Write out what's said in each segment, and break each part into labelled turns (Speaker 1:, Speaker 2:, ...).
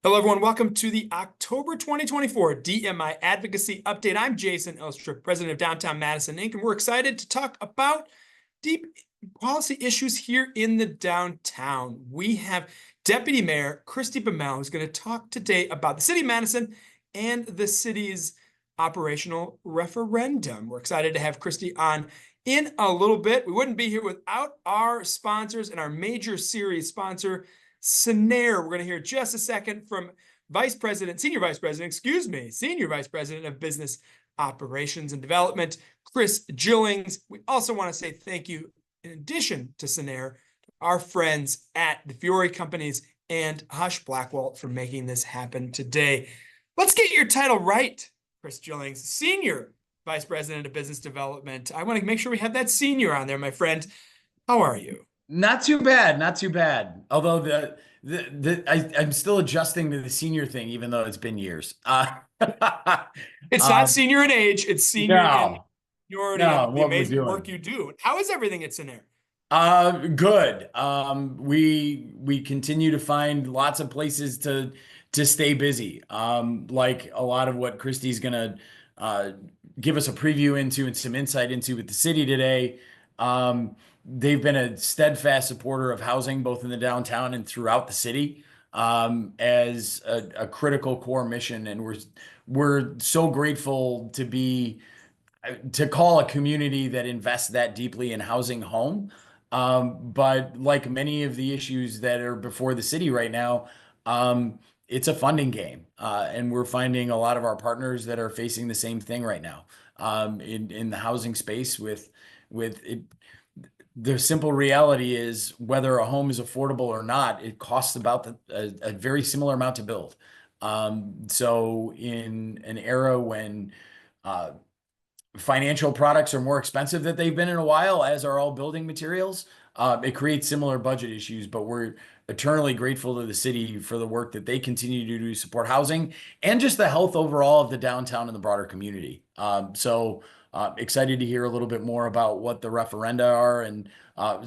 Speaker 1: Hello, everyone. Welcome to the October 2024 DMI Advocacy Update. I'm Jason Elstrup, president of Downtown Madison, Inc., and we're excited to talk about deep policy issues here in the downtown. We have Deputy Mayor Christie Baumel, who's going to talk today about the city of Madison and the city's operational referendum. We're excited to have Christie on in a little bit. We wouldn't be here without our sponsors and our major series sponsor, Scenair. We're going to hear just a second from Senior Vice President of Business Operations and Development, Chris Gillings. We also want to say thank you, in addition to Scenair, to our friends at the Fiore Companies and Hush Blackwell for making this happen today. Let's get your title right, Chris Gillings, Senior Vice President of Business Development. I want to make sure we have that senior on there, my friend. How are you?
Speaker 2: Not too bad, not too bad. Although I'm still adjusting to the senior thing, even though it's been years.
Speaker 1: It's not senior in age; it's senior in seniority and the amazing work you do. How is everything at Scenair?
Speaker 2: Good. We continue to find lots of places to stay busy. Like a lot of what Christie's gonna give us a preview into and some insight into with the city today. They've been a steadfast supporter of housing, both in the downtown and throughout the city, as a critical core mission. And we're so grateful to call a community that invests that deeply in housing home. But like many of the issues that are before the city right now, it's a funding game. And we're finding a lot of our partners that are facing the same thing right now, in the housing space with it. The simple reality is whether a home is affordable or not, it costs about a very similar amount to build. So in an era when financial products are more expensive than they've been in a while, as are all building materials, it creates similar budget issues. But we're eternally grateful to the city for the work that they continue to do to support housing and just the health overall of the downtown and the broader community. Excited to hear a little bit more about what the referenda are. And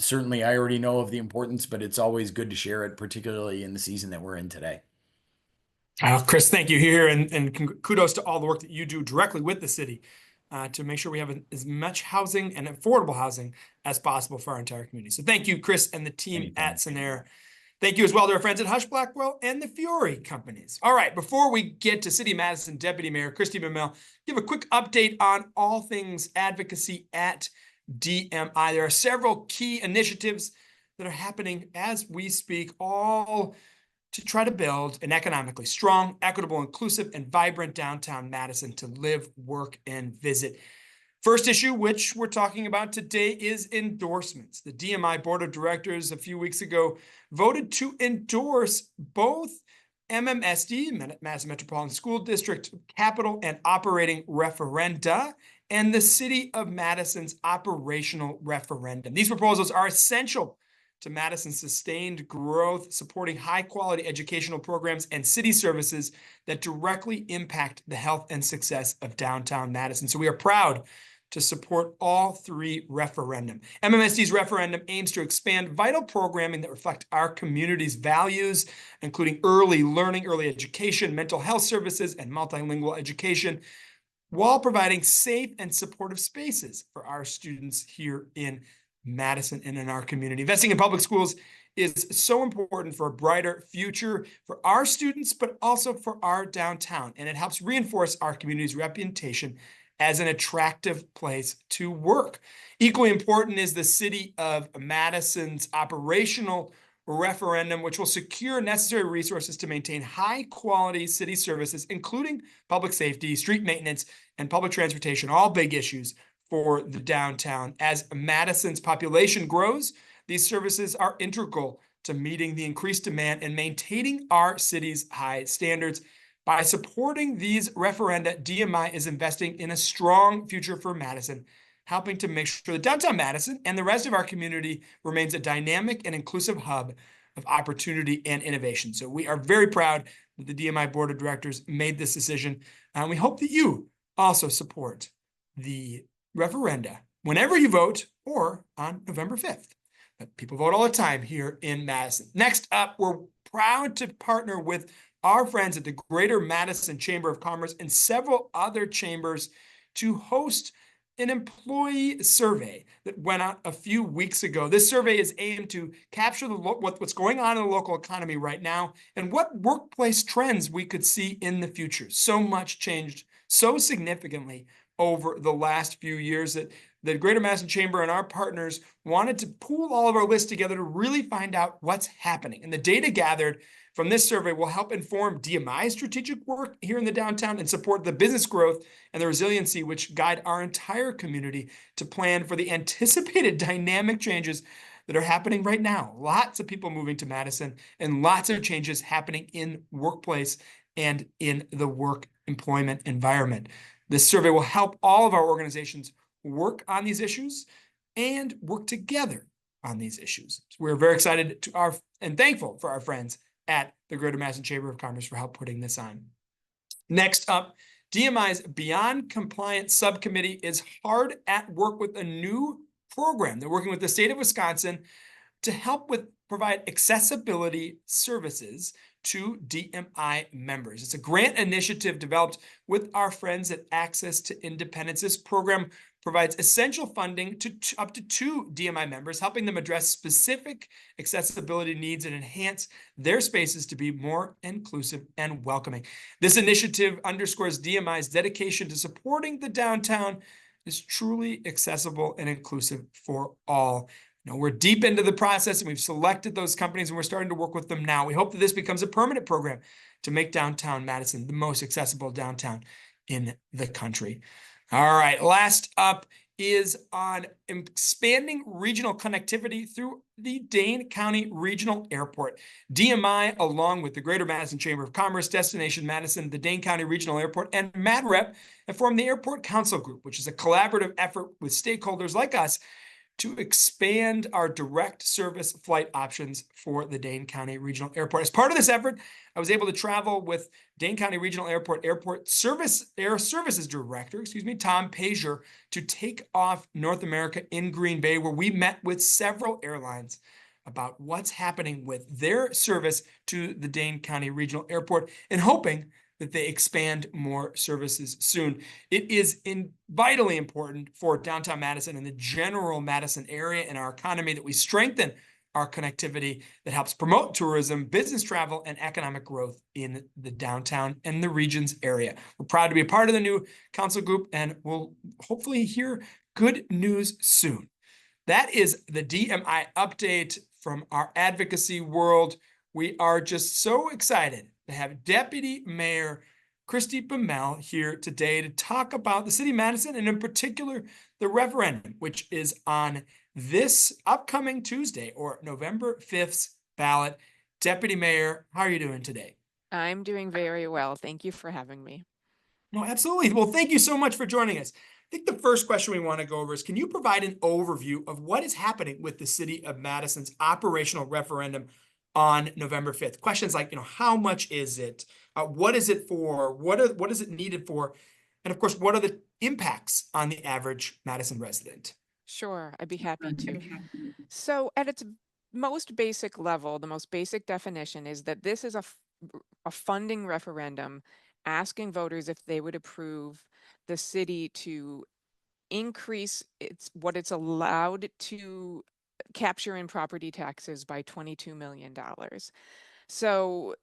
Speaker 2: certainly I already know of the importance, but it's always good to share it, particularly in the season that we're in today.
Speaker 1: Chris, thank you here. And kudos to all the work that you do directly with the city to make sure we have as much housing and affordable housing as possible for our entire community. So thank you, Chris, and the team at Scenair. Thank you as well to our friends at Hush Blackwell and the Fiore Companies. All right, before we get to City of Madison Deputy Mayor Christie Baumel, give a quick update on all things advocacy at DMI. There are several key initiatives that are happening as we speak, all to try to build an economically strong, equitable, inclusive, and vibrant downtown Madison to live, work, and visit. First issue, which we're talking about today, is endorsements. The DMI Board of Directors a few weeks ago voted to endorse both MMSD, Madison Metropolitan School District capital and operating referenda, and the City of Madison's operational referendum. These proposals are essential to Madison's sustained growth, supporting high-quality educational programs and city services that directly impact the health and success of downtown Madison. So we are proud to support all three referendum. MMSD's referendum aims to expand vital programming that reflect our community's values, including early learning, early education, mental health services, and multilingual education, while providing safe and supportive spaces for our students here in Madison and in our community. Investing in public schools is so important for a brighter future for our students, but also for our downtown. And it helps reinforce our community's reputation as an attractive place to work. Equally important is the City of Madison's operational referendum, which will secure necessary resources to maintain high-quality city services, including public safety, street maintenance, and public transportation, all big issues for the downtown. As Madison's population grows, these services are integral to meeting the increased demand and maintaining our city's high standards. By supporting these referenda, DMI is investing in a strong future for Madison, helping to make sure that downtown Madison and the rest of our community remains a dynamic and inclusive hub of opportunity and innovation. So we are very proud that the DMI Board of Directors made this decision, and we hope that you also support the referenda whenever you vote or on November 5th. But people vote all the time here in Madison. Next up, we're proud to partner with our friends at the Greater Madison Chamber of Commerce and several other chambers to host an employee survey that went out a few weeks ago. This survey is aimed to capture what's going on in the local economy right now and what workplace trends we could see in the future. So much changed so significantly over the last few years that the Greater Madison Chamber and our partners wanted to pool all of our lists together to really find out what's happening. And the data gathered from this survey will help inform DMI strategic work here in the downtown and support the business growth and the resiliency which guide our entire community to plan for the anticipated dynamic changes that are happening right now. Lots of people moving to Madison and lots of changes happening in workplace and in the work employment environment. This survey will help all of our organizations work on these issues and work together on these issues. So we're very excited and thankful for our friends at the Greater Madison Chamber of Commerce for help putting this on. Next up, DMI's Beyond Compliance Subcommittee is hard at work with a new program. They're working with the state of Wisconsin to help provide accessibility services to DMI members. It's a grant initiative developed with our friends at Access to Independence. This program provides essential funding to up to 2 DMI members, helping them address specific accessibility needs and enhance their spaces to be more inclusive and welcoming. This initiative underscores DMI's dedication to supporting the downtown is truly accessible and inclusive for all. We're deep into the process and we've selected those companies and we're starting to work with them now. We hope that this becomes a permanent program to make downtown Madison the most accessible downtown in the country. All right, last up is on expanding regional connectivity through the Dane County Regional Airport. DMI, along with the Greater Madison Chamber of Commerce, Destination Madison, the Dane County Regional Airport, and MadRep have formed the Airport Council Group, which is a collaborative effort with stakeholders like us to expand our direct service flight options for the Dane County Regional Airport. As part of this effort, I was able to travel with Dane County Regional Airport Air Services Director, Tom Pazier, to take off North America in Green Bay, where we met with several airlines about what's happening with their service to the Dane County Regional Airport and hoping that they expand more services soon. It is vitally important for downtown Madison and the general Madison area and our economy that we strengthen our connectivity that helps promote tourism, business travel, and economic growth in the downtown and the region's area. We're proud to be a part of the new council group and we'll hopefully hear good news soon. That is the DMI update from our advocacy world. We are just so excited to have Deputy Mayor Christie Baumel here today to talk about the city of Madison and in particular the referendum, which is on this upcoming Tuesday or November 5th's ballot. Deputy Mayor, how are you doing today?
Speaker 3: I'm doing very well. Thank you for having me.
Speaker 1: No, absolutely. Well, thank you so much for joining us. I think the first question we want to go over is, can you provide an overview of what is happening with the city of Madison's operational referendum on November 5th? Questions like, how much is it? What is it for? What is it needed for? And of course, what are the impacts on the average Madison resident?
Speaker 3: Sure, I'd be happy to. So at its most basic level, the most basic definition is that this is a funding referendum asking voters if they would approve the city to increase what it's allowed to capture in property taxes by $22 million. So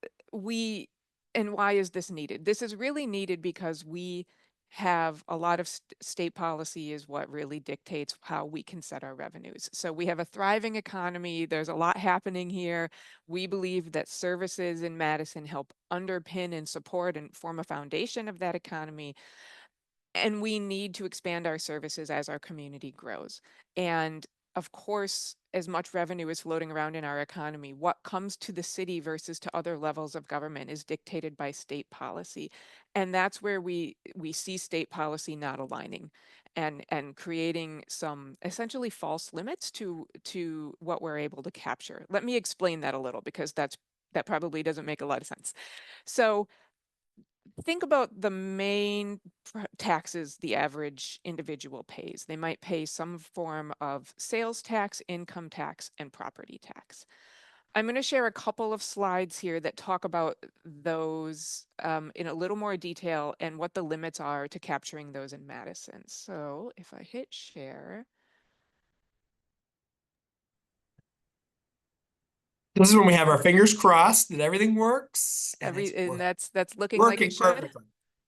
Speaker 3: and why is this needed? This is really needed because we have a lot of state policy is what really dictates how we can set our revenues. So we have a thriving economy. There's a lot happening here. We believe that services in Madison help underpin and support and form a foundation of that economy. And we need to expand our services as our community grows. And of course, as much revenue is floating around in our economy, what comes to the city versus to other levels of government is dictated by state policy. And that's where we see state policy not aligning and creating some essentially false limits to what we're able to capture. Let me explain that a little because that probably doesn't make a lot of sense. So think about the main taxes the average individual pays. They might pay some form of sales tax, income tax, and property tax. I'm going to share a couple of slides here that talk about those in a little more detail and what the limits are to capturing those in Madison. So if I hit share.
Speaker 1: This is when we have our fingers crossed that everything works. And it's
Speaker 3: And that's looking like
Speaker 1: working
Speaker 3: it should.
Speaker 1: perfectly.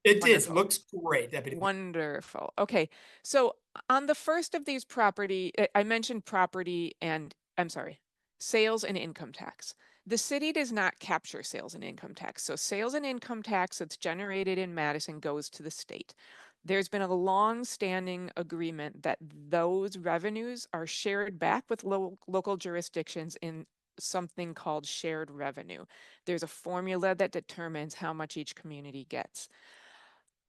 Speaker 1: It is.
Speaker 3: Wonderful.
Speaker 1: Looks great, Deputy.
Speaker 3: Wonderful. Okay. So on the first of these property, I mentioned property and I'm sorry, sales and income tax. The city does not capture sales and income tax. So sales and income tax that's generated in Madison goes to the state. There's been a long-standing agreement that those revenues are shared back with local jurisdictions in something called shared revenue. There's a formula that determines how much each community gets.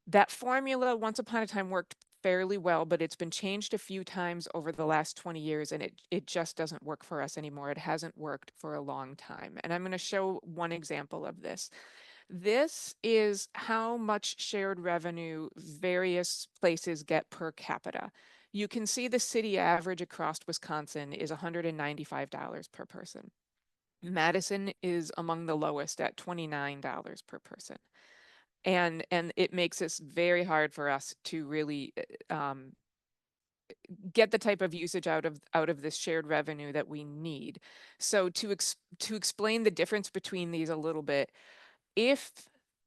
Speaker 3: That formula once upon a time worked fairly well, but it's been changed a few times over the last 20 years and it just doesn't work for us anymore. It hasn't worked for a long time. And I'm going to show one example of this. This is how much shared revenue various places get per capita. You can see the city average across Wisconsin is $195 per person. Madison is among the lowest at $29 per person. And it makes it very hard for us to really get the type of usage out of this shared revenue that we need. So to explain the difference between these a little bit, if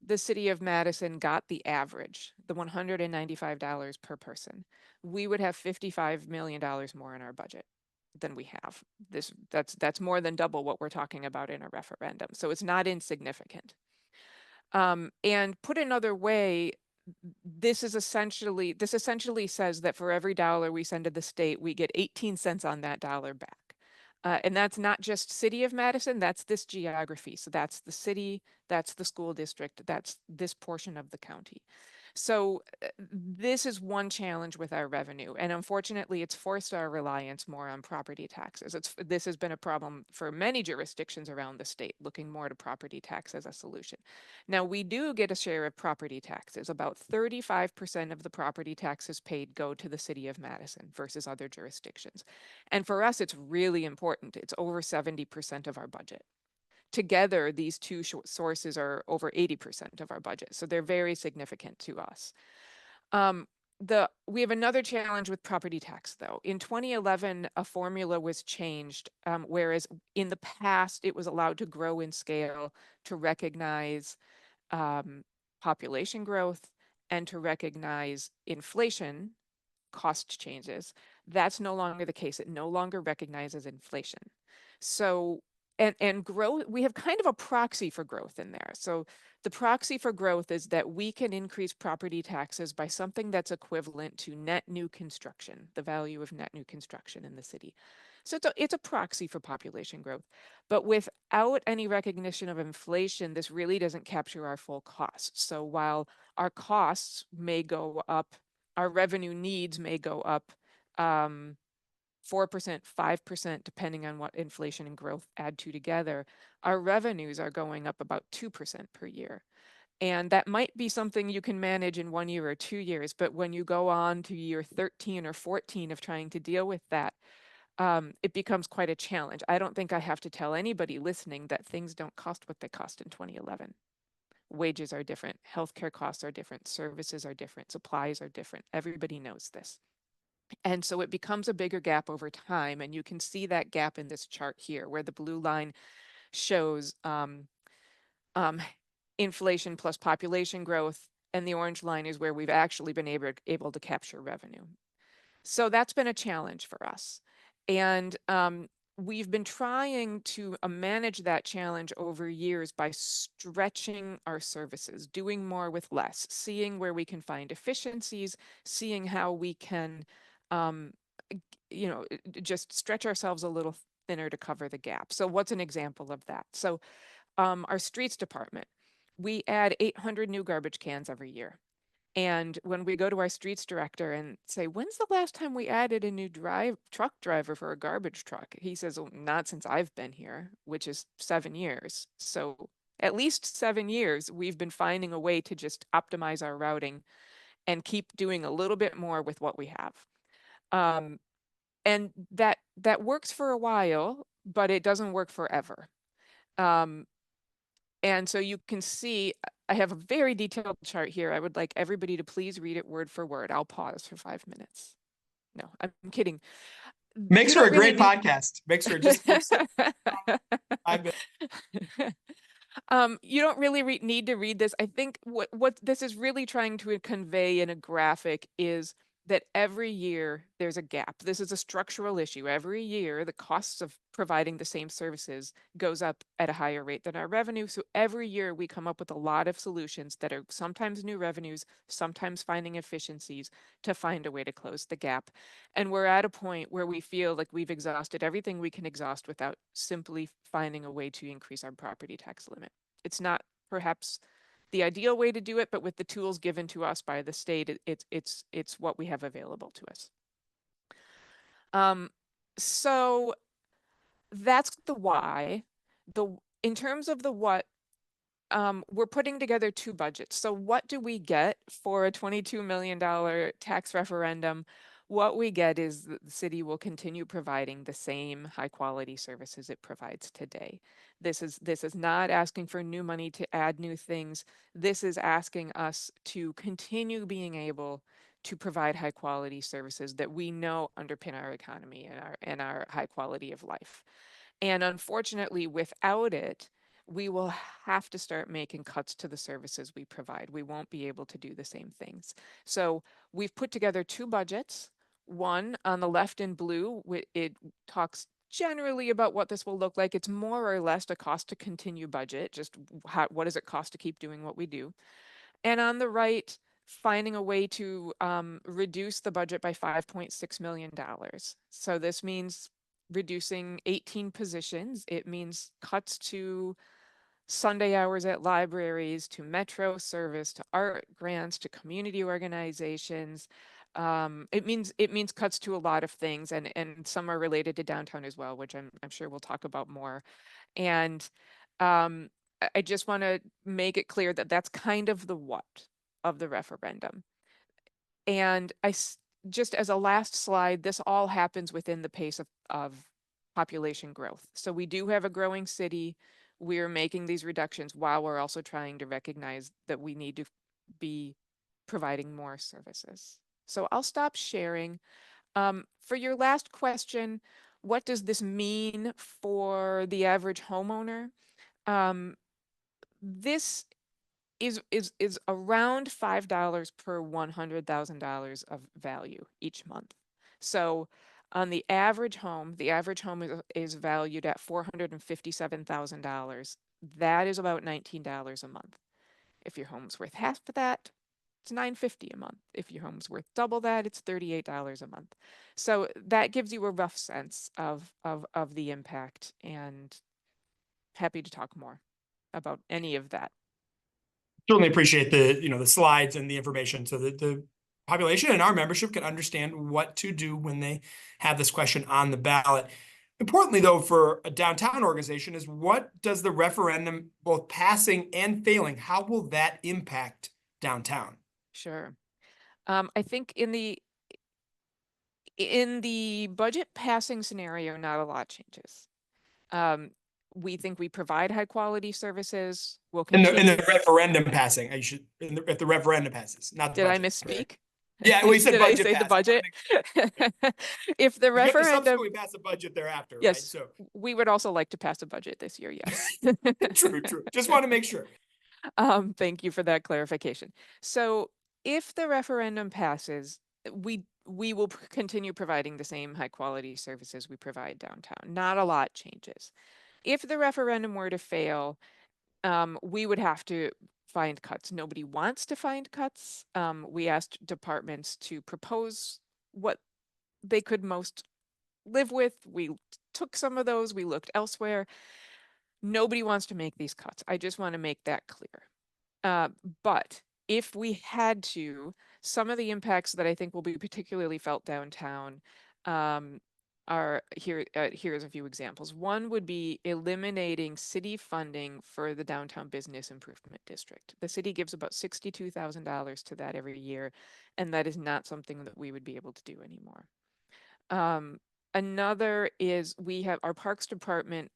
Speaker 3: the city of Madison got the average, the $195 per person, we would have $55 million more in our budget than we have. That's more than double what we're talking about in a referendum. So it's not insignificant. And put another way, this essentially says that for every dollar we send to the state, we get 18 cents on that dollar back. And that's not just city of Madison, that's this geography. So that's the city, that's the school district, that's this portion of the county. So this is one challenge with our revenue. And unfortunately, it's forced our reliance more on property taxes. This has been a problem for many jurisdictions around the state, looking more to property tax as a solution. Now, we do get a share of property taxes. About 35% of the property taxes paid go to the city of Madison versus other jurisdictions. And for us, it's really important. It's over 70% of our budget. Together, these two sources are over 80% of our budget. So they're very significant to us. We have another challenge with property tax, though. In 2011, a formula was changed, whereas in the past, it was allowed to grow in scale to recognize population growth and to recognize inflation cost changes. That's no longer the case. It no longer recognizes inflation. So and growth, we have kind of a proxy for growth in there. So the proxy for growth is that we can increase property taxes by something that's equivalent to net new construction, the value of net new construction in the city. So it's a proxy for population growth. But without any recognition of inflation, this really doesn't capture our full costs. So while our costs may go up, our revenue needs may go up 4%, 5%, depending on what inflation and growth add to together, our revenues are going up about 2% per year. And that might be something you can manage in 1 year or 2 years, but when you go on to year 13 or 14 of trying to deal with that, it becomes quite a challenge. I don't think I have to tell anybody listening that things don't cost what they cost in 2011. Wages are different, healthcare costs are different, services are different, supplies are different. Everybody knows this. And so it becomes a bigger gap over time. And you can see that gap in this chart here, where the blue line shows inflation plus population growth, and the orange line is where we've actually been able to capture revenue. So that's been a challenge for us. And we've been trying to manage that challenge over years by stretching our services, doing more with less, seeing where we can find efficiencies, seeing how we can just stretch ourselves a little thinner to cover the gap. So what's an example of that? So our streets department, we add 800 new garbage cans every year. And when we go to our streets director and say, when's the last time we added a new truck driver for a garbage truck? He says, well, not since I've been here, which is 7 years. So at least 7 years, we've been finding a way to just optimize our routing and keep doing a little bit more with what we have. And that works for a while, but it doesn't work forever. And so you can see, I have a very detailed chart here. I would like everybody to please read it word for word. I'll pause for 5 minutes. No, I'm kidding.
Speaker 1: Makes
Speaker 3: You
Speaker 1: for a
Speaker 3: don't really
Speaker 1: great
Speaker 3: need-
Speaker 1: podcast. Makes for just folks. 5 minutes.
Speaker 3: You don't really need to read this. I think what this is really trying to convey in a graphic is that every year there's a gap. This is a structural issue. Every year, the costs of providing the same services goes up at a higher rate than our revenue. So every year we come up with a lot of solutions that are sometimes new revenues, sometimes finding efficiencies to find a way to close the gap. And we're at a point where we feel like we've exhausted everything we can exhaust without simply finding a way to increase our property tax limit. It's not perhaps the ideal way to do it, but with the tools given to us by the state, it's what we have available to us. So that's the why. In terms of the what, we're putting together 2 budgets. So what do we get for a $22 million tax referendum? What we get is that the city will continue providing the same high quality services it provides today. This is not asking for new money to add new things. This is asking us to continue being able to provide high quality services that we know underpin our economy and our high quality of life. And unfortunately, without it, we will have to start making cuts to the services we provide. We won't be able to do the same things. So we've put together 2 budgets. One on the left in blue, it talks generally about what this will look like. It's more or less a cost to continue budget, just what does it cost to keep doing what we do. And on the right, finding a way to reduce the budget by $5.6 million. So this means reducing 18 positions. It means cuts to Sunday hours at libraries, to Metro service, to art grants, to community organizations. It means cuts to a lot of things, and some are related to downtown as well, which I'm sure we'll talk about more. And I just want to make it clear that that's kind of the what of the referendum. And just as a last slide, this all happens within the pace of population growth. So we do have a growing city. We're making these reductions while we're also trying to recognize that we need to be providing more services. So I'll stop sharing. For your last question, what does this mean for the average homeowner? This is around $5 per $100,000 of value each month. So on the average home is valued at $457,000. That is about $19 a month. If your home's worth half of that, it's $950 a month. If your home's worth double that, it's $38 a month. So that gives you a rough sense of the impact, and happy to talk more about any of that.
Speaker 1: Certainly appreciate the slides and the information so that the population and our membership can understand what to do when they have this question on the ballot. Importantly, though, for a downtown organization is what does the referendum, both passing and failing, how will that impact downtown?
Speaker 3: Sure. I think in the budget passing scenario, not a lot changes. We think we provide high quality services. We'll
Speaker 1: In
Speaker 3: continue.
Speaker 1: the referendum passing, if the referendum passes, not the
Speaker 3: Did I
Speaker 1: budget.
Speaker 3: misspeak?
Speaker 1: Yeah, we said
Speaker 3: Did
Speaker 1: budget
Speaker 3: I say
Speaker 1: pass.
Speaker 3: the budget? If the
Speaker 1: You have to
Speaker 3: referendum,
Speaker 1: subsequently pass a budget thereafter, right?
Speaker 3: yes,
Speaker 1: So
Speaker 3: we would also like to pass a budget this year. Yes.
Speaker 1: true. Just want to make sure.
Speaker 3: Thank you for that clarification. So if the referendum passes, we will continue providing the same high quality services we provide downtown. Not a lot changes. If the referendum were to fail, we would have to find cuts. Nobody wants to find cuts. We asked departments to propose what they could most live with. We took some of those, we looked elsewhere. Nobody wants to make these cuts. I just want to make that clear. But if we had to, some of the impacts that I think will be particularly felt downtown are here. Here's a few examples. One would be eliminating city funding for the downtown business improvement district. The city gives about $62,000 to that every year, and that is not something that we would be able to do anymore. Another is we have our Parks Department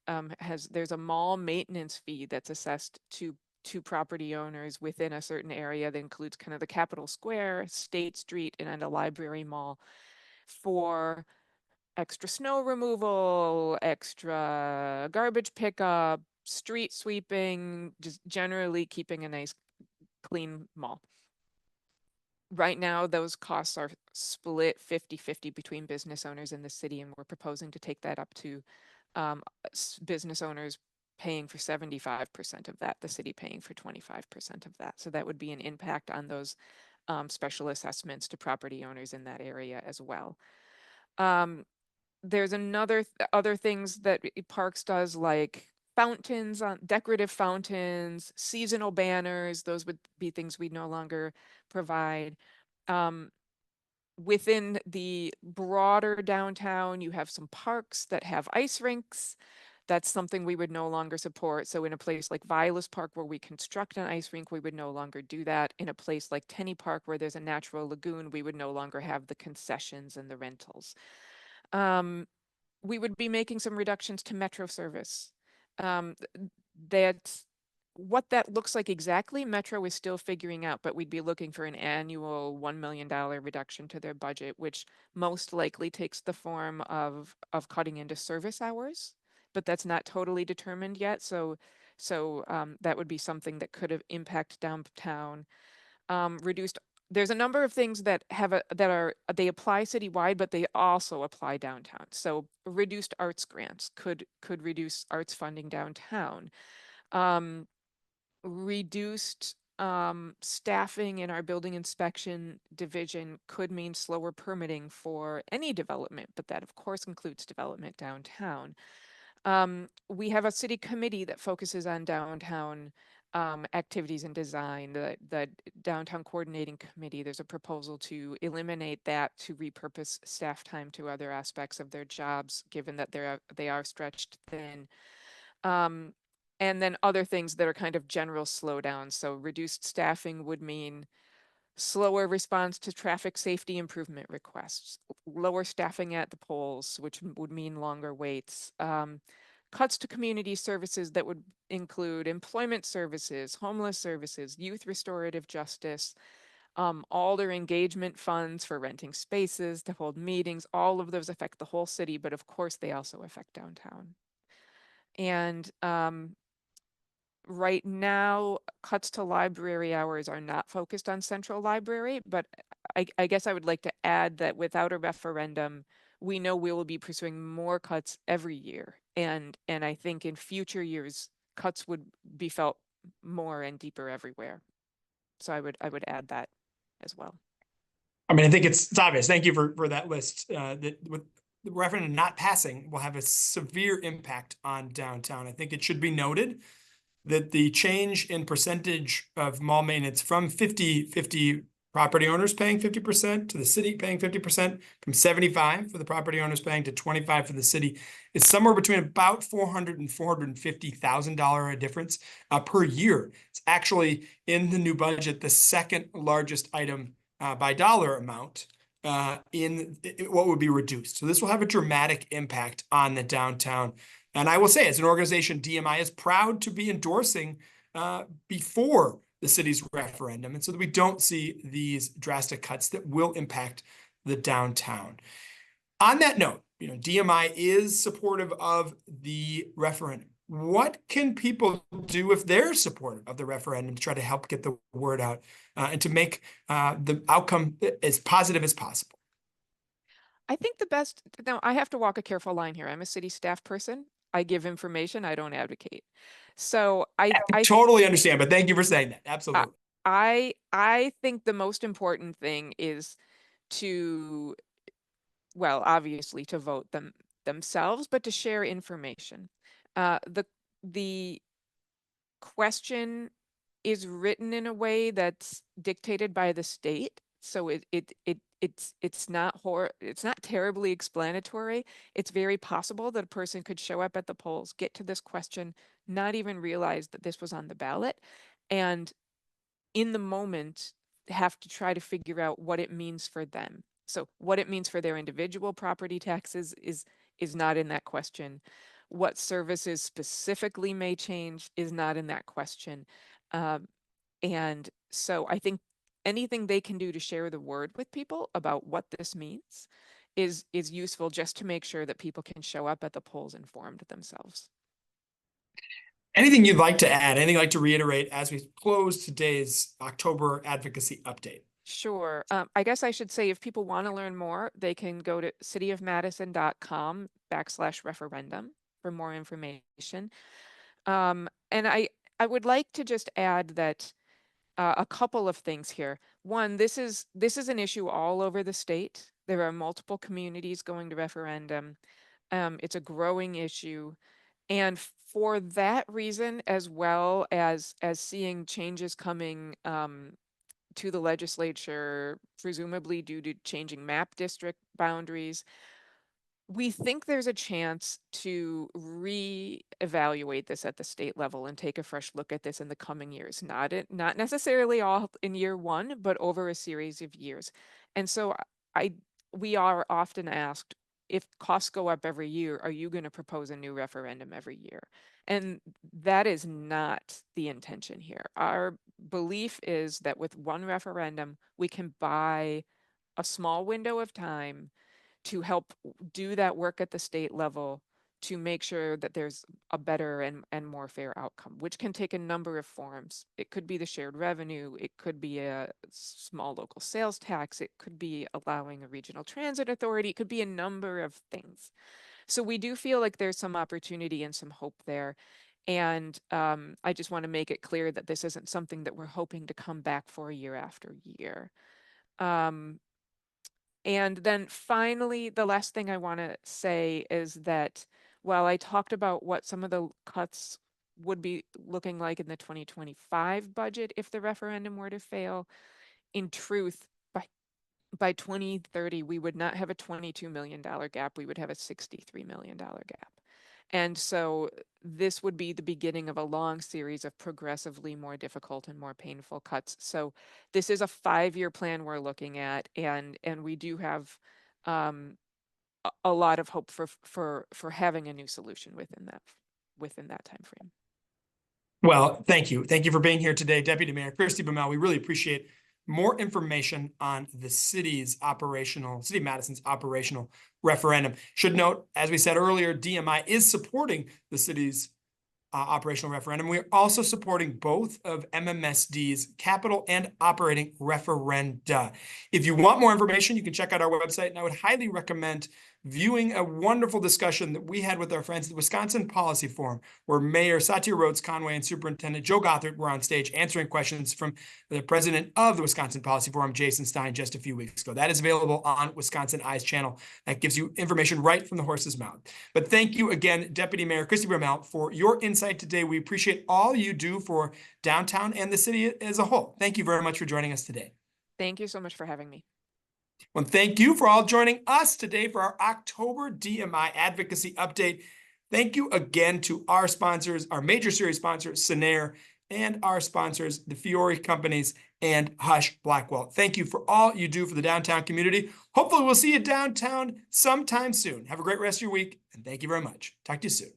Speaker 3: there's a mall maintenance fee that's assessed to property owners within a certain area that includes kind of the Capitol Square, State Street, and a library mall for extra snow removal, extra garbage pickup, street sweeping, just generally keeping a nice clean mall. Right now, those costs are split 50-50 between business owners and the city, and we're proposing to take that up to business owners paying for 75% of that, the city paying for 25% of that. So that would be an impact on those special assessments to property owners in that area as well. There's other things that Parks does, like fountains, decorative fountains, seasonal banners. Those would be things we no longer provide. Within the broader downtown, you have some parks that have ice rinks. That's something we would no longer support. So in a place like Vilas Park, where we construct an ice rink, we would no longer do that. In a place like Tenney Park, where there's a natural lagoon, we would no longer have the concessions and the rentals. We would be making some reductions to Metro service. That's what that looks like exactly. Metro is still figuring out, but we'd be looking for an annual $1 million reduction to their budget, which most likely takes the form of cutting into service hours, but that's not totally determined yet. So that would be something that could have impact downtown. Reduced. There's a number of things that they apply citywide, but they also apply downtown. So reduced arts grants could reduce arts funding downtown. Reduced staffing in our building inspection division could mean slower permitting for any development, but that of course includes development downtown. We have a city committee that focuses on downtown activities and design, the downtown coordinating committee. There's a proposal to eliminate that, to repurpose staff time to other aspects of their jobs, given that they are stretched thin. And then other things that are kind of general slowdowns. So reduced staffing would mean slower response to traffic safety improvement requests, lower staffing at the polls, which would mean longer waits. Cuts to community services that would include employment services, homeless services, youth restorative justice, all their engagement funds for renting spaces to hold meetings. All of those affect the whole city, but of course they also affect downtown. And right now, cuts to library hours are not focused on Central Library, but I guess I would like to add that without a referendum, we know we will be pursuing more cuts every year. And I think in future years, cuts would be felt more and deeper everywhere. So I would add that as well.
Speaker 1: I mean, I think it's obvious. Thank you for that list. That with the referendum not passing will have a severe impact on downtown. I think it should be noted that the change in percentage of mall maintenance from 50-50 property owners paying 50% to the city paying 50%, from 75 for the property owners paying to 25 for the city, is somewhere between about $400,000 and $450,000 difference per year. It's actually in the new budget the second largest item by dollar amount in what would be reduced. So this will have a dramatic impact on the downtown. And I will say, as an organization, DMI is proud to be endorsing before the city's referendum, and so that we don't see these drastic cuts that will impact the downtown. On that note, DMI is supportive of the referendum. What can people do if they're supportive of the referendum to try to help get the word out and to make the outcome as positive as possible?
Speaker 3: I think the best, now I have to walk a careful line here. I'm a city staff person. I give information, I don't advocate. So I
Speaker 1: totally understand, but thank you for saying that. Absolutely.
Speaker 3: I think the most important thing is to, well, obviously to vote themselves, but to share information. The question is written in a way that's dictated by the state, so it's not terribly explanatory. It's very possible that a person could show up at the polls, get to this question, not even realize that this was on the ballot, and in the moment have to try to figure out what it means for them. So what it means for their individual property taxes is not in that question. What services specifically may change is not in that question. And so I think anything they can do to share the word with people about what this means is useful, just to make sure that people can show up at the polls informed themselves.
Speaker 1: Anything you'd like to add? Anything you'd like to reiterate as we close today's October advocacy update?
Speaker 3: Sure. I guess I should say, if people want to learn more, they can go to cityofmadison.com/referendum for more information. And I would like to just add that a couple of things here. One, this is an issue all over the state. There are multiple communities going to referendum. It's a growing issue. And for that reason, as well as seeing changes coming to the legislature, presumably due to changing map district boundaries, we think there's a chance to reevaluate this at the state level and take a fresh look at this in the coming years. Not necessarily all in year one, but over a series of years. And so we are often asked, if costs go up every year, are you going to propose a new referendum every year? And that is not the intention here. Our belief is that with one referendum, we can buy a small window of time to help do that work at the state level, to make sure that there's a better and more fair outcome, which can take a number of forms. It could be the shared revenue, it could be a small local sales tax, it could be allowing a regional transit authority, it could be a number of things. So we do feel like there's some opportunity and some hope there. And I just want to make it clear that this isn't something that we're hoping to come back for year after year. And then finally, the last thing I want to say is that while I talked about what some of the cuts would be looking like in the 2025 budget if the referendum were to fail, in truth, by 2030, we would not have a $22 million gap, we would have a $63 million gap. And so this would be the beginning of a long series of progressively more difficult and more painful cuts. So this is a 5-year plan we're looking at, and we do have a lot of hope for having a new solution within that time frame.
Speaker 1: Well, thank you. Thank you for being here today, Deputy Mayor Christie Baumel. We really appreciate more information on the city of Madison's operational referendum. Should note, as we said earlier, DMI is supporting the city's operational referendum. We're also supporting both of MMSD's capital and operating referenda. If you want more information, you can check out our website, and I would highly recommend viewing a wonderful discussion that we had with our friends at the Wisconsin Policy Forum, where Mayor Satya Rhodes Conway and Superintendent Joe Gothard were on stage answering questions from the president of the Wisconsin Policy Forum, Jason Stein, just a few weeks ago. That is available on Wisconsin Eyes channel. That gives you information right from the horse's mouth. But thank you again, Deputy Mayor Christie Baumel, for your insight today. We appreciate all you do for downtown and the city as a whole. Thank you very much for joining us today.
Speaker 3: Thank you so much for having me.
Speaker 1: Well, thank you for all joining us today for our October DMI advocacy update. Thank you again to our sponsors, our major series sponsors, Sinair, and our sponsors, the Fiore Companies and Hush Blackwell. Thank you for all you do for the downtown community. Hopefully we'll see you downtown sometime soon. Have a great rest of your week, and thank you very much. Talk to you soon.